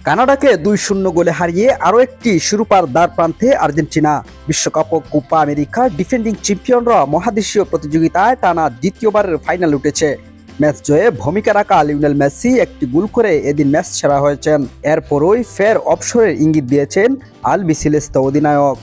কানাডাকে 2-0 গোলে হারিয়ে আরও একটি শিরোপার দ্বারপ্রান্তে আর্জেন্টিনা। বিশ্বকাপ ও কোপা আমেরিকার ডিফেন্ডিং চ্যাম্পিয়নরা মহাদেশীয় প্রতিযোগিতায় টানা দ্বিতীয়বারের ফাইনালে উঠেছে। ম্যাচ জয়ে ভূমিকা রাখা লিওনেল মেসি একটি গোল করে এদিন ম্যাচ সেরা হয়েছেন। এরপরই ফের অবসরের ইঙ্গিত দিয়েছেন আলবিসেলেস্তে অধিনায়ক।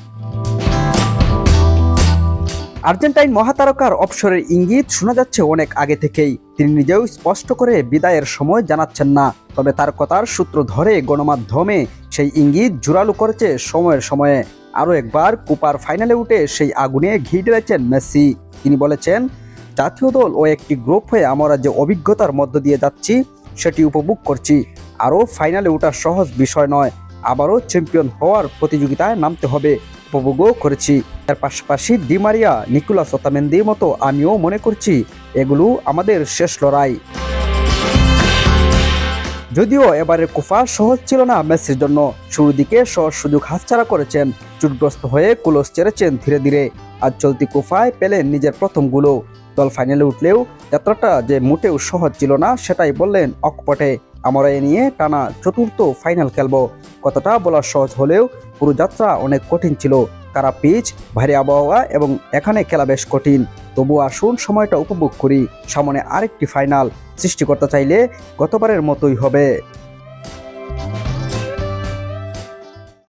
আর্জেন্টাইন মহাতারকার অবসরের ইঙ্গিত শোনা যাচ্ছে অনেক আগে থেকেই। তিনি নিজেও স্পষ্ট করে বিদায়ের সময় জানাচ্ছেন না, তবে তার কথার সূত্র ধরে গণমাধ্যমে সেই ইঙ্গিত জোরালো করেছে সময়ের সময়ে। আরও একবার কোপার ফাইনালে উঠে সেই আগুনে ঘি ঢেলেছেন মেসি। তিনি বলেছেন, জাতীয় দল ও একটি গ্রুপ হয়ে আমরা যে অভিজ্ঞতার মধ্য দিয়ে যাচ্ছি সেটি উপভোগ করছি। আরও ফাইনালে ওঠা সহজ বিষয় নয়, আবারও চ্যাম্পিয়ন হওয়ার প্রতিযোগিতায় নামতে হবে, উপভোগও করেছি। এর পাশাপাশি ডি মারিয়া, নিকোলাস ওতামেন্দির মতো আমিও মনে করছি এগুলো আমাদের শেষ লড়াই। যদিও এবারের কোপা সহজ ছিল না মেসির জন্য। শুরুর দিকে সহজ সুযোগ হাতছাড়া করেছেন, চোটগ্রস্ত হয়ে কুলস চেড়েছেন ধীরে ধীরে। আজ চলতি কোপায় পেলেন নিজের প্রথম গোলও। দল ফাইনালে উঠলেও যাত্রাটা যে মোটেও সহজ ছিল না সেটাই বললেন অকপটে। আমরা এ নিয়ে টানা চতুর্থ ফাইনাল খেলব। কতটা বলা সহজ হলেও পুরো যাত্রা অনেক কঠিন ছিল। খারাপ পিচ, ভারী আবহাওয়া এবং এখানে খেলা বেশ কঠিন। তবু আসুন সময়টা উপভোগ করি। সামনে আরেকটি ফাইনাল। সৃষ্টি করতে চাইলে গতবারের মতোই হবে।